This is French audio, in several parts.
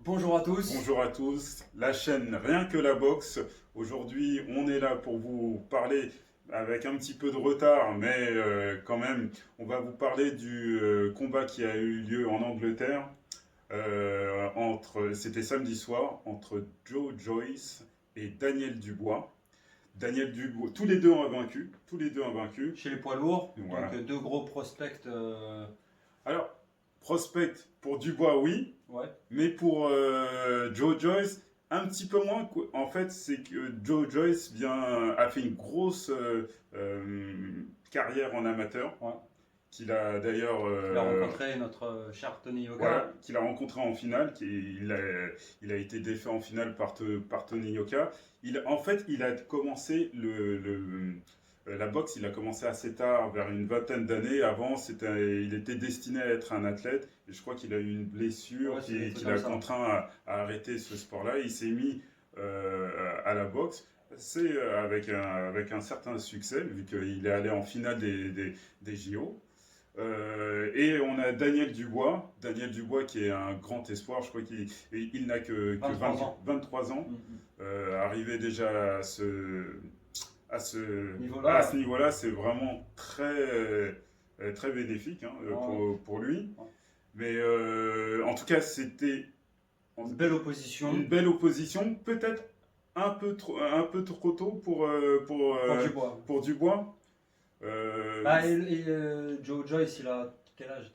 Bonjour à tous. Bonjour à tous, la chaîne Rien que la boxe. Aujourd'hui, on est là pour vous parler avec un petit peu de retard, mais quand même, on va vous parler du combat qui a eu lieu en Angleterre. C'était samedi soir entre Joe Joyce et Daniel Dubois. Daniel Dubois, tous les deux ont vaincu. Chez les poids lourds, donc Voilà. deux gros prospects. Alors, prospect pour Dubois, oui. Ouais. Mais pour Joe Joyce, un petit peu moins. En fait, c'est que Joe Joyce a fait une grosse carrière en amateur, Ouais. qu'il a d'ailleurs Il a rencontré notre cher Tony Yoka. voilà, qu'il a rencontré en finale, il a été défait en finale par Tony Yoka. En fait, il a commencé la boxe, il a commencé assez tard, vers une vingtaine d'années. Avant, il était destiné à être un athlète. Et je crois qu'il a eu une blessure Ouais, c'est des qui trucs comme l'a ça. contraint à arrêter ce sport-là. Il s'est mis à la boxe. C'est avec un certain succès, vu qu'il est allé en finale des JO. Et on a Daniel Dubois qui est un grand espoir, je crois qu'il n'a que 23 ans. 23 ans, arrivé déjà à Niveau-là. ce niveau-là, c'est vraiment très bénéfique hein, Ouais. pour lui. Ouais. Mais en tout cas, c'était Une belle une opposition belle opposition, peut-être un peu trop tôt pour Dubois. pour Dubois. Euh, Joe Joyce, il a quel âge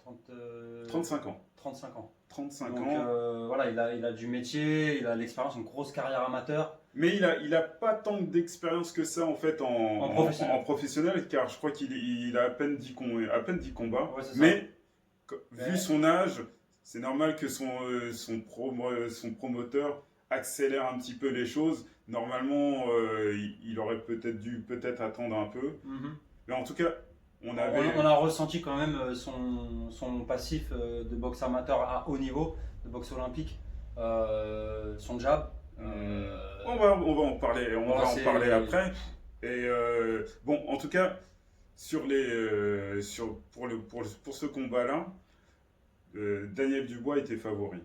35 ans. 35 ans. 35 Donc ans. voilà, il a du métier, il a de l'expérience, une grosse carrière amateur. Mais il a pas tant d'expérience que ça en fait En en professionnel. professionnel, car je crois il a à peine 10 combats. Ouais, c'est ça. Mais vu Mais son âge, c'est normal que son promoteur accélère un petit peu les choses. Normalement, il aurait peut-être dû attendre un peu. mhm. Mais en tout cas, on On avait... a ressenti quand même son passif de boxe amateur à haut niveau, de boxe olympique, son jab. Hmm, Euh, on va en parler, on voilà, va en parler c'est. après. Et bon, en tout cas, pour ce combat-là, Daniel Dubois était favori.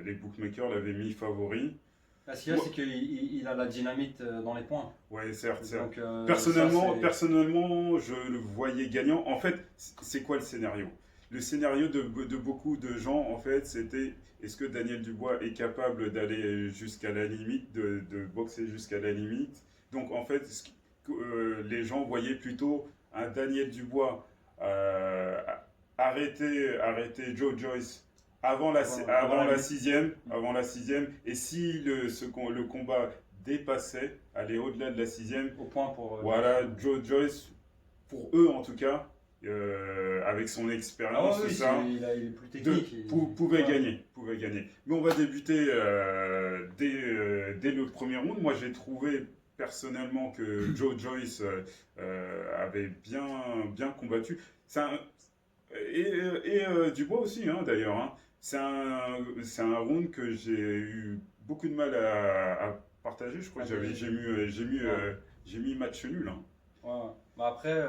Les bookmakers l'avaient mis favori. La qu'il y a, Moi, c'est qu'il a la dynamite dans les points. ouais, certes, certes. Donc, ça, c'est. Personnellement, je le voyais gagnant. En fait, c'est quoi le scénario? Le scénario de beaucoup de gens, en fait, c'était est-ce que Daniel Dubois est capable d'aller jusqu'à la limite, de boxer jusqu'à la limite? Donc, en fait, les gens voyaient plutôt un Daniel Dubois euh, arrêter Joe Joyce Mm. avant la sixième, et si le combat dépassait, aller au-delà de la sixième, Au point pour Joyce. voilà, Joe Joyce, pour eux en tout cas, avec son Ah expérience, ouais, tout oui, ça, il est plus technique. pouvait Ouais. gagner, pouvait gagner. Mais on va débuter dès le premier round. Moi, j'ai trouvé personnellement que Joe Joyce avait bien combattu. C'est un, Dubois aussi, hein, d'ailleurs. Hein. C'est un round que j'ai eu beaucoup de mal à partager. Je crois Ah, que ouais. j'ai mis match nul. Hein. Ouais. Bah après,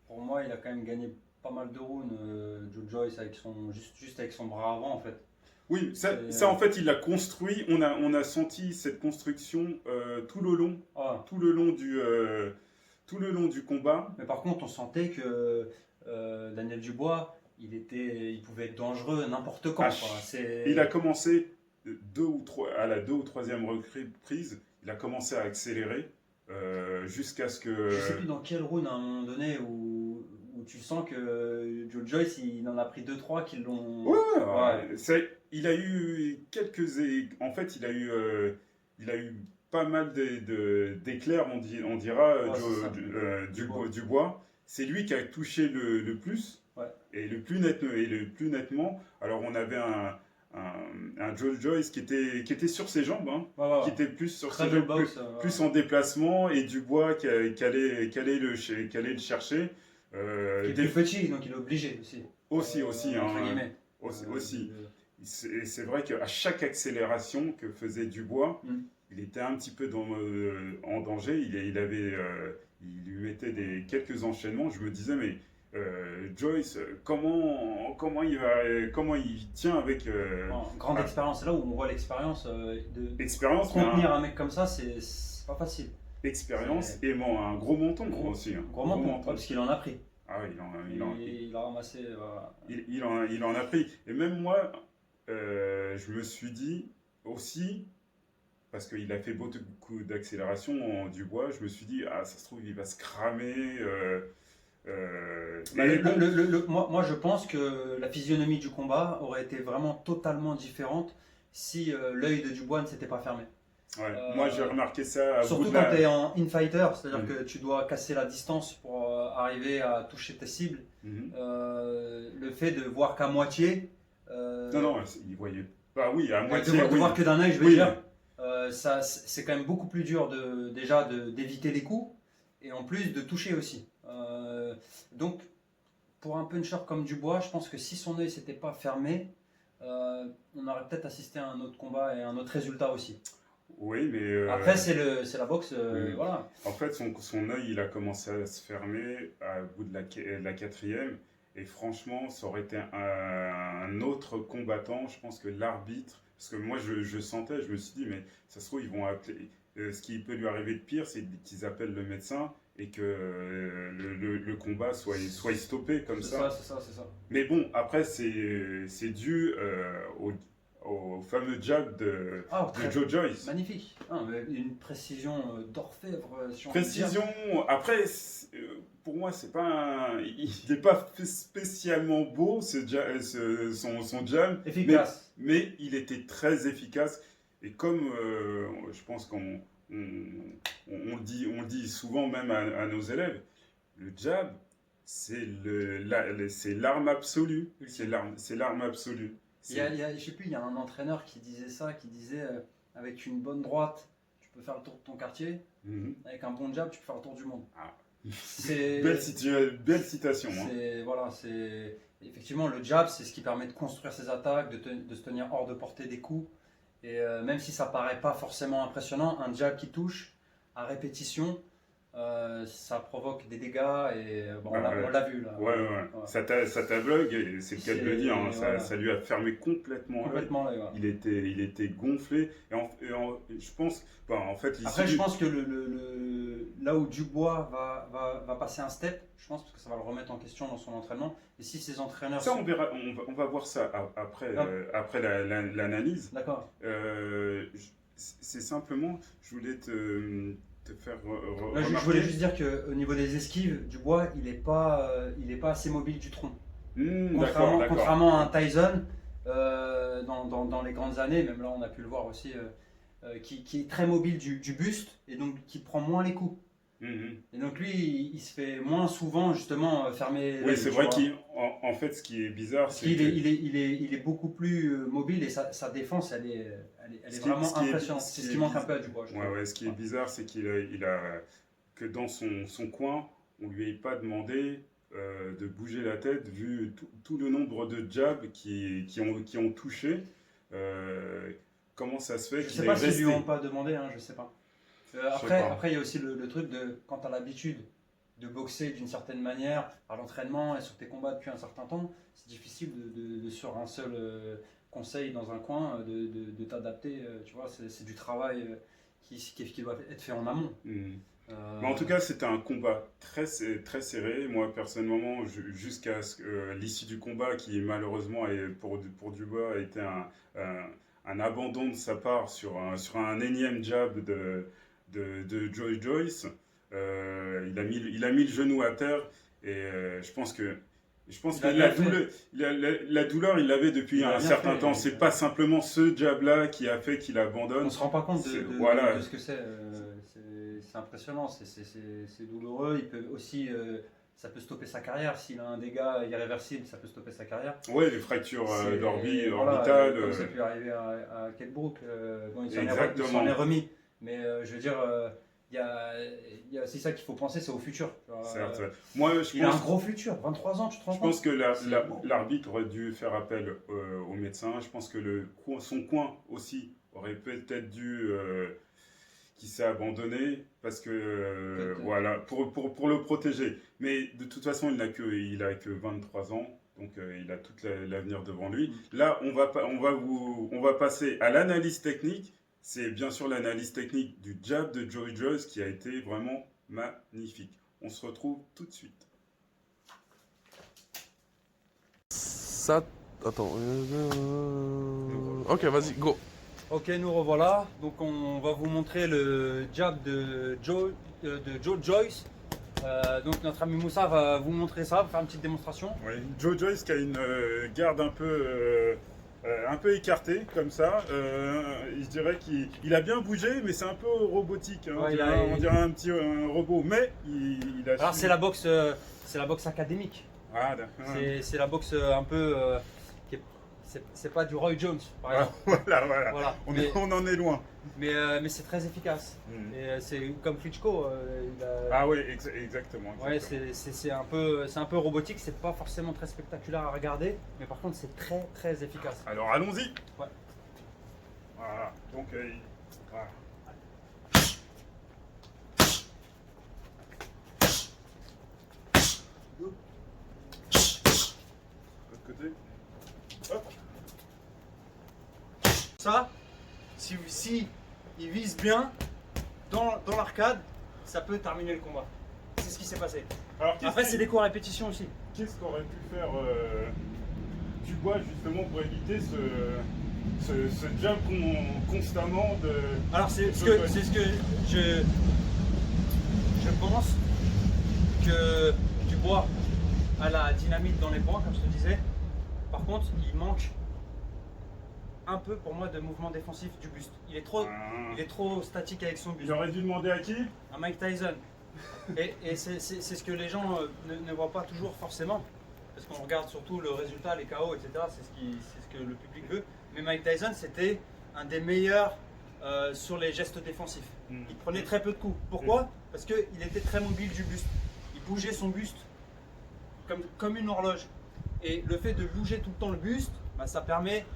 pour moi, il a quand même gagné pas mal de rounds, Joe Joyce, juste avec son bras avant, en fait. Oui, ça C'est. en fait, il l'a construit. On a senti cette construction Ah. tout le long tout le long du combat. Mais par contre, on sentait que Daniel Dubois, il pouvait être dangereux n'importe À quand, quoi. Il a C'est. commencé à la deux ou troisième reprise, il a commencé à accélérer jusqu'à ce Je sais plus que dans quel round à un moment donné où tu sens que Joe Joyce, il en a pris deux trois qui ouais, l'ont. Ouais. ouais, il a eu en fait, il a eu pas mal d'éclairs, on dira, Ouais, c'est ça. Dubois. Dubois. C'est lui qui a touché le plus Ouais. et le plus nettement. Alors, on avait un Joe Joyce qui était sur ses jambes, hein, Ouais, ouais, qui ouais. était plus sur Très ses belle jambes, boxe. plus en déplacement, et Dubois qui allait le chercher. Qui est plus petit, donc il est obligé aussi. Aussi, Entre hein, guillemets. aussi. C'est vrai qu'à chaque accélération que faisait Dubois, Hmm. il était un petit peu en danger. Il lui mettait quelques enchaînements. Je me disais, mais Joyce, comment il tient avec Grande expérience, c'est là où on voit l'expérience de expérience, contenir un mec comme ça, c'est pas facile. expérience et un gros menton aussi. Hein. Gros menton, parce qu'il en a pris. Ah oui, Il a ramassé. Voilà. il en a pris. Et même moi, je me suis dit aussi, parce qu'il a fait beaucoup d'accélération en Dubois, je me suis dit, ah, ça se trouve, il va se cramer. Bah, moi, je pense que la physionomie du combat aurait été vraiment totalement différente si l'œil de Dubois ne s'était pas fermé. Ouais. Moi, j'ai remarqué ça Surtout quand tu es en infighter, c'est-à-dire que tu dois casser la distance pour arriver à toucher tes cibles. Le fait de voir qu'à moitié. Non, il voyait. Bah oui, à moitié. De voir que d'un œil, je veux dire. C'est quand même beaucoup plus dur déjà d'éviter les coups et en plus de toucher aussi. Donc, pour un puncher comme Dubois, je pense que si son œil s'était pas fermé, on aurait peut-être assisté à un autre combat et à un autre résultat aussi. Oui, mais. Après, c'est la boxe, voilà. En fait, son œil, il a commencé à se fermer au bout de la quatrième. Et franchement, ça aurait été un autre combattant. Je pense que l'arbitre. Parce que moi, je sentais, je me suis dit, mais ça se trouve, ils vont appeler. Ce qui peut lui arriver de pire, c'est qu'ils appellent le médecin et que le combat soit stoppé comme ça. C'est ça. Mais bon, après, c'est dû au fameux jab de Joe Joyce. Magnifique. Une précision d'orfèvre. Si précision, après, pour moi, c'est pas il n'est pas spécialement beau, son jab. Efficace. Mais il était très efficace. Et comme je pense qu'on on le dit souvent même à nos élèves, le jab, c'est l'arme absolue. C'est l'arme absolue. Je sais plus, il y a un entraîneur qui disait ça, qui disait avec une bonne droite, tu peux faire le tour de ton quartier, avec un bon jab, tu peux faire le tour du monde. Ah. C'est belle citation. Voilà, effectivement, le jab, c'est ce qui permet de construire ses attaques, de se tenir hors de portée des coups. Et même si ça paraît pas forcément impressionnant, un jab qui touche à répétition, ça provoque des dégâts et on l'a vu là. Ouais. Ça t'aveugle, et c'est le cas de le dire, hein, voilà. ça lui a fermé complètement l'œil. Ouais. Il était gonflé. Et je pense, en fait, après, je pense que là où Dubois va passer un step, je pense parce que ça va le remettre en question dans son entraînement. Et si ses entraîneurs. Ça, on va voir ça après l'analyse. D'accord. C'est simplement, je voulais te faire remarquer. Je voulais juste dire qu'au niveau des esquives, Dubois, il n'est pas assez mobile du tronc. Contrairement à un Tyson, dans les grandes années, même là on a pu le voir aussi, qui est très mobile du buste et donc qui prend moins les coups. Et donc lui, il se fait moins souvent justement fermer. Oui, c'est vrai qu'en fait, ce qui est bizarre, c'est il est beaucoup plus mobile et sa défense, elle est vraiment impressionnante. C'est ce qui manque un peu à Dubois. Ce qui est bizarre, c'est que dans son coin, on lui ait pas demandé de bouger la tête vu tout le nombre de jabs qui ont touché. Comment ça se fait qu'il est resté? Je sais pas s'ils lui ont pas demandé, je sais pas. Après, il y a aussi le truc de quand tu as l'habitude de boxer d'une certaine manière à l'entraînement et sur tes combats depuis un certain temps, c'est difficile de sur un seul conseil dans un coin de t'adapter. Tu vois, c'est du travail qui doit être fait en amont. Mais en tout cas, c'était un combat très serré. Moi, personnellement, jusqu'à l'issue du combat, qui malheureusement pour Dubois a été un abandon de sa part sur un énième jab de Joe Joyce. Il a mis le genou à terre et je pense que la douleur, il l'avait depuis un certain temps. C'est pas simplement ce jab-là qui a fait qu'il abandonne. On se rend pas compte de ce que c'est. C'est impressionnant, c'est douloureux. Il peut aussi, ça peut stopper sa carrière. S'il a un dégât irréversible, ça peut stopper sa carrière. Oui, les fractures orbitales. Comme ça peut arriver à Kell Brook. Il s'en est remis. Mais je veux dire, il y a aussi ça qu'il faut penser, c'est au futur. Certes. Il a un gros futur, 23 ans, tu te rends compte? Je pense que l'arbitre aurait dû faire appel au médecin. Je pense que son coin aussi aurait peut-être dû qui s'est abandonné parce que voilà, pour le protéger. Mais de toute façon, il a que 23 ans, donc il a tout l'avenir devant lui. Là, on va passer à l'analyse technique. C'est bien sûr l'analyse technique du jab de Joe Joyce qui a été vraiment magnifique. On se retrouve tout de suite. Ça... Attends. Ok, vas-y, go. Ok, nous revoilà. Donc on va vous montrer le jab de Joe Joyce. Donc notre ami Moussa va vous montrer ça, faire une petite démonstration. Oui, Joe Joyce qui a une garde un peu écartée comme ça. Je dirais qu'il a bien bougé, mais c'est un peu robotique. Hein. Ouais, on dirait un robot, mais il a. Alors c'est la boxe académique. Ah, c'est la boxe un peu c'est pas du Roy Jones par exemple. Voilà. On en est loin. Mais c'est très efficace. Et c'est comme Klitschko. Ah oui, exactement. Ouais, c'est un peu robotique, c'est pas forcément très spectaculaire à regarder, mais par contre c'est très très efficace. Alors allons-y. Ouais. Voilà. Donc voilà. De l'autre côté. Hop. Ça, si il vise bien dans l'arcade, ça peut terminer le combat. C'est ce qui s'est passé. Alors, après, c'est des coups à répétition aussi. Qu'est-ce qu'aurait pu faire Dubois justement pour éviter ce jab constamment de. Alors, c'est ce que je pense que Dubois a la dynamite dans les poings, comme je te disais. Par contre, il manque un peu pour moi de mouvement défensif du buste. Il est trop statique avec son buste. J'aurais dû demander à qui? À Mike Tyson. Et c'est ce que les gens ne voient pas toujours forcément. Parce qu'on regarde surtout le résultat, les KO, etc. C'est ce que le public veut. Mais Mike Tyson, c'était un des meilleurs sur les gestes défensifs. Il prenait très peu de coups. Pourquoi? Parce qu'il était très mobile du buste. Il bougeait son buste comme une horloge. Et le fait de bouger tout le temps le buste, bah, ça permet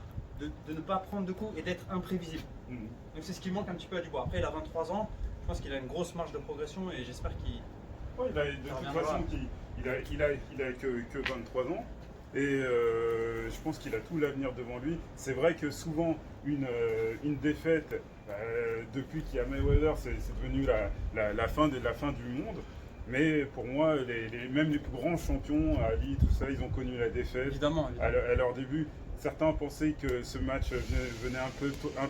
de ne pas prendre de coups et d'être imprévisible. Donc c'est ce qui manque un petit peu à Dubois. Après il a 23 ans, je pense qu'il a une grosse marge de progression et j'espère qu'il... Ouais, de toute façon, il a que 23 ans et je pense qu'il a tout l'avenir devant lui. C'est vrai que souvent une défaite, depuis qu'il y a Mayweather, c'est devenu la fin du monde. Mais pour moi, même les plus grands champions, Ali, tout ça, ils ont connu la défaite. Évidemment. À leur début. Certains pensaient que ce match venait un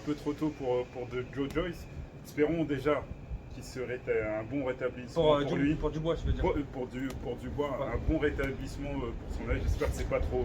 peu trop tôt pour Joe Joyce. Espérons déjà qu'il serait un bon rétablissement pour lui. Pour Dubois, je veux dire. Pour Dubois, ouais. Un bon rétablissement pour son âge. J'espère que c'est pas trop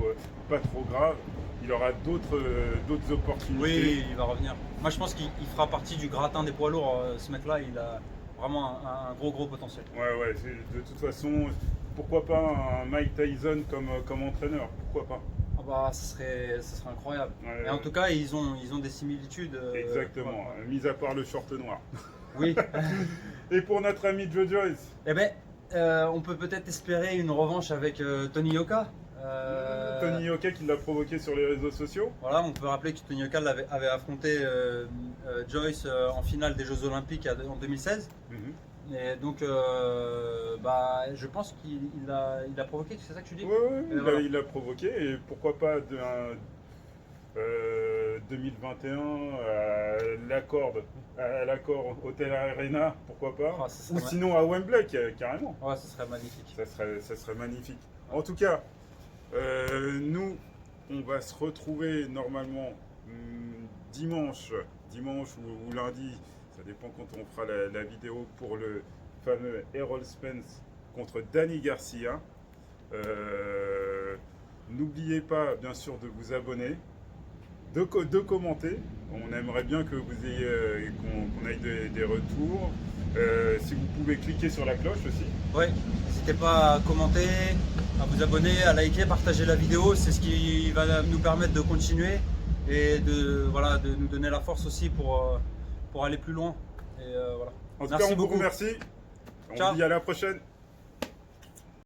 grave. Il aura d'autres opportunités. Oui, il va revenir. Moi, je pense qu'il fera partie du gratin des poids lourds. Ce mec-là, il a vraiment un gros potentiel. Ouais. De toute façon, pourquoi pas un Mike Tyson comme entraîneur? Pourquoi pas? Ah bah, ça serait incroyable. Ouais, et en tout cas, ils ont des similitudes. Exactement, mis à part le short noir. Oui. Et pour notre ami Joe Joyce? Eh ben, on peut peut-être espérer une revanche avec Tony Yoka. Tony Yoka qui l'a provoqué sur les réseaux sociaux. Voilà, on peut rappeler que Tony Yoka avait affronté Joyce en finale des Jeux Olympiques en 2016. Et donc, je pense qu'il a provoqué, c'est ça que tu dis? Oui, il l'a provoqué. Et pourquoi pas 2021 à l'accord Hotel Arena, pourquoi pas? Ou sinon à Wembley, carrément. Ouais, ça serait magnifique. Ça serait magnifique. En tout cas, nous, on va se retrouver normalement dimanche ou lundi. Ça dépend quand on fera la vidéo pour le fameux Errol Spence contre Danny Garcia. N'oubliez pas, bien sûr, de vous abonner, de commenter. On aimerait bien que vous ayez qu'on ait des retours. Si vous pouvez cliquer sur la cloche aussi. Oui, n'hésitez pas à commenter, à vous abonner, à liker, partager la vidéo. C'est ce qui va nous permettre de continuer et de nous donner la force aussi pour aller plus loin. Et voilà. En tout cas, on vous remercie. On vous dit à la prochaine.